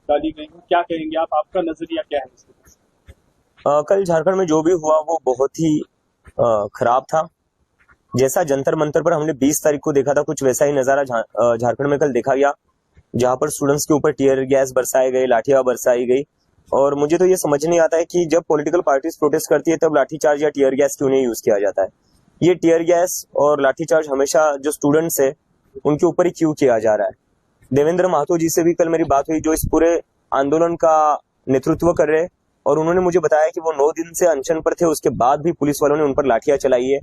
डाली गई हैं, क्या कहेंगे आप? आपका नजरिया क्या है इसके? कल झारखंड में जो भी हुआ वो बहुत ही खराब था। जैसा जंतर मंतर पर हमने 20 तारीख को देखा था, कुछ वैसा ही नजारा झारखंड में कल देखा गया, जहां पर स्टूडेंट्स के ऊपर टीयर गैस बरसाए गए, लाठियां बरसाई गई। और मुझे तो ये समझ नहीं आता है कि जब पॉलिटिकल पार्टीज प्रोटेस्ट करती है तब लाठीचार्ज या टीयर गैस क्यों नहीं यूज किया जाता है। ये टीयर गैस और लाठीचार्ज हमेशा जो स्टूडेंट्स है उनके ऊपर ही क्यों किया जा रहा है। देवेंद्र महतो जी से भी कल मेरी बात हुई, जो इस पूरे आंदोलन का नेतृत्व कर रहे, और उन्होंने मुझे बताया कि वो 9 दिन से अनशन पर थे, उसके बाद भी पुलिस वालों ने उन पर लाठियां चलाई है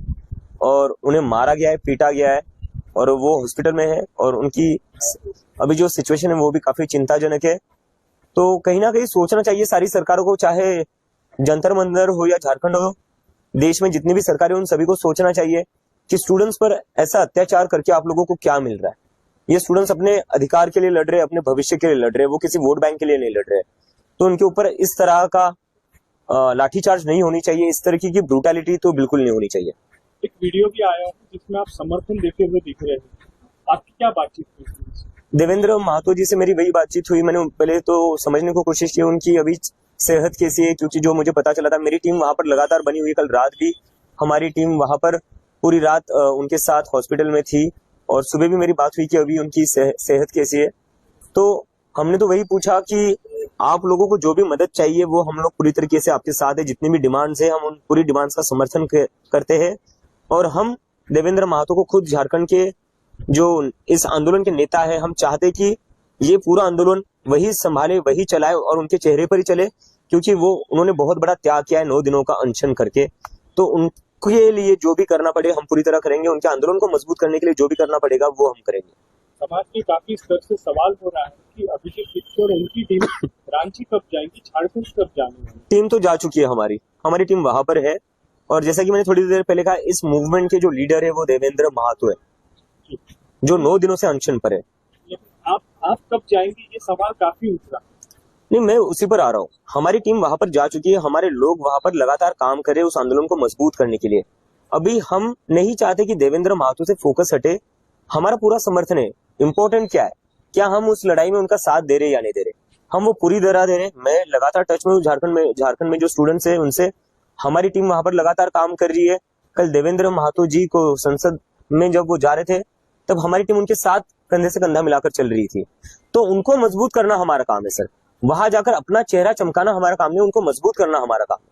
और उन्हें मारा गया है, पीटा गया है, और वो हॉस्पिटल में है और उनकी अभी जो सिचुएशन है वो भी काफी चिंताजनक है। तो कहीं ना कहीं सोचना चाहिए सारी सरकारों को, चाहे जंतर मंतर हो या झारखंड हो, देश में जितनी भी सरकारें उन सभी को सोचना चाहिए कि स्टूडेंट्स पर ऐसा अत्याचार करके आप लोगों को क्या मिल रहा है। ये स्टूडेंट्स अपने अधिकार के लिए लड़ रहे हैं, अपने भविष्य के लिए लड़ रहे हैं, वो किसी वोट बैंक के लिए नहीं लड़ रहे हैं। तो उनके ऊपर इस तरह का लाठीचार्ज नहीं होनी चाहिए, इस तरीके की ब्रूटैलिटी तो बिल्कुल नहीं होनी चाहिए। एक वीडियो भी आया है जिसमें आप समर्थन देते हुए दिख रहे हैं, आपकी क्या बातचीत हुई? देवेंद्र महतो जी से मेरी वही बातचीत हुई। मैंने पहले तो समझने को कोशिश की उनकी अभी सेहत कैसी है, क्योंकि जो मुझे पता चला था, मेरी टीम वहां पर लगातार बनी हुई। कल रात भी हमारी टीम वहां पर पूरी रात उनके साथ हॉस्पिटल में थी, और सुबह भी मेरी बात हुई कि अभी उनकी सेहत कैसी है। तो हमने तो वही पूछा कि आप लोगों को जो भी मदद चाहिए वो हम लोग पूरी तरीके से आपके साथ है, जितनी भी डिमांड्स है हम उन पूरी डिमांड्स का समर्थन करते हैं। और हम देवेंद्र महतो को खुद झारखंड के जो इस आंदोलन के नेता है, हम चाहते कि ये पूरा आंदोलन वही संभाले, वही चलाए और उनके चेहरे पर ही चले, क्योंकि वो उन्होंने बहुत बड़ा त्याग किया है 9 दिनों का अनशन करके। तो उनके लिए जो भी करना पड़े हम पूरी तरह करेंगे, उनके आंदोलन को मजबूत करने के लिए जो भी करना पड़ेगा वो हम करेंगे। समाज के काफी स्तर से सवाल हो रहा है कि अभिषेक दीक्षित और उनकी टीम रांची कब जाएंगी, झारखंड कब जाने? टीम तो जा चुकी है, हमारी टीम वहां पर है। और जैसा कि मैंने थोड़ी देर पहले कहा, इस मूवमेंट के जो लीडर है वो देवेंद्र महतो है, जो 9 दिनों से अनशन पर है। आप कब जाएंगे, ये सवाल काफी उठ रहा है। नहीं, मैं उसी पर आ रहा हूँ। हमारी टीम वहां पर जा चुकी है, हमारे लोग वहां पर लगातार काम कर रहे हैं उस आंदोलन को मजबूत करने के लिए। अभी हम नहीं चाहते कि देवेंद्र महतो से फोकस हटे, हमारा पूरा समर्थन है। इम्पोर्टेंट क्या है, क्या हम उस लड़ाई में उनका साथ दे रहे हैं या नहीं दे रहे, हम वो पूरी तरह दे रहे हैं। मैं लगातार टच में हूँ झारखंड में जो स्टूडेंट्स है उनसे। हमारी टीम वहां पर लगातार काम कर रही है। कल देवेंद्र महतो जी को संसद में जब वो जा रहे थे तब हमारी टीम उनके साथ कंधे से कंधा मिलाकर चल रही थी। तो उनको मजबूत करना हमारा काम है सर, वहां जाकर अपना चेहरा चमकाना हमारा काम नहीं, उनको मजबूत करना हमारा काम है।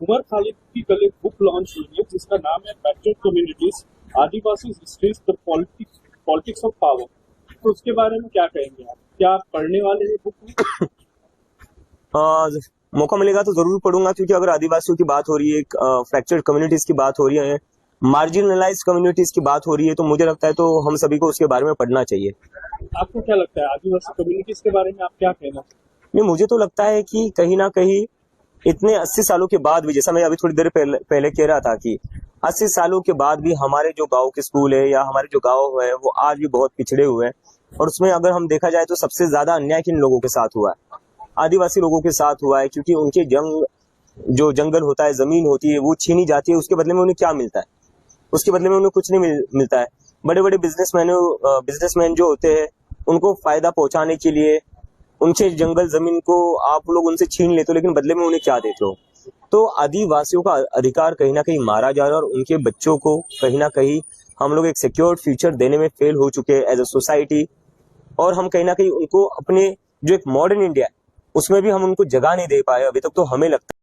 उमर खालिद की कल एक बुक लॉन्च हुई है जिसका नाम है backward communities, Adivasi histories the politics of power. तो उसके बारे में क्या कहेंगे आप? क्या आप पढ़ने वाले हैं बुक? मौका मिलेगा तो जरूर पढ़ूंगा, क्योंकि अगर आदिवासियों की बात हो रही है, फ्रैक्चर्ड कम्युनिटीज की बात हो रही है, मार्जिनलाइज्ड कम्युनिटीज की बात हो रही है, तो मुझे लगता है तो हम सभी को उसके बारे में पढ़ना चाहिए। आपको क्या लगता है आदिवासी कम्युनिटीज के बारे में आप क्या कहना? नहीं, मुझे तो लगता है कि कहीं ना कहीं इतने 80 सालों के बाद भी, जैसा मैं अभी थोड़ी देर पहले कह रहा था कि 80 सालों के बाद भी हमारे जो गांव के स्कूल है या हमारे जो गांव है वो आज भी बहुत पिछड़े हुए हैं। और उसमें अगर हम देखा जाए तो सबसे ज्यादा अन्याय किन लोगों के साथ हुआ है? आदिवासी लोगों के साथ हुआ है, क्योंकि उनके जो जंगल होता है, जमीन होती है, वो छीनी जाती है। उसके बदले में उन्हें क्या मिलता है? उसके बदले में उन्हें कुछ नहीं मिलता है। बड़े बड़े बिजनेसमैन जो होते हैं उनको फायदा पहुंचाने के लिए उनसे जंगल जमीन को आप लोग उनसे छीन लेते हो, लेकिन बदले में उन्हें क्या देते हो? तो आदिवासियों का अधिकार कहीं ना कहीं मारा जा रहा है, और उनके बच्चों को कहीं ना कहीं हम लोग एक सिक्योर्ड फ्यूचर देने में फेल हो चुके हैं एज अ सोसाइटी। और हम कहीं ना कहीं उनको अपने जो एक मॉडर्न इंडिया है उसमें भी हम उनको जगह नहीं दे पाए अभी तक। तो हमें लगता है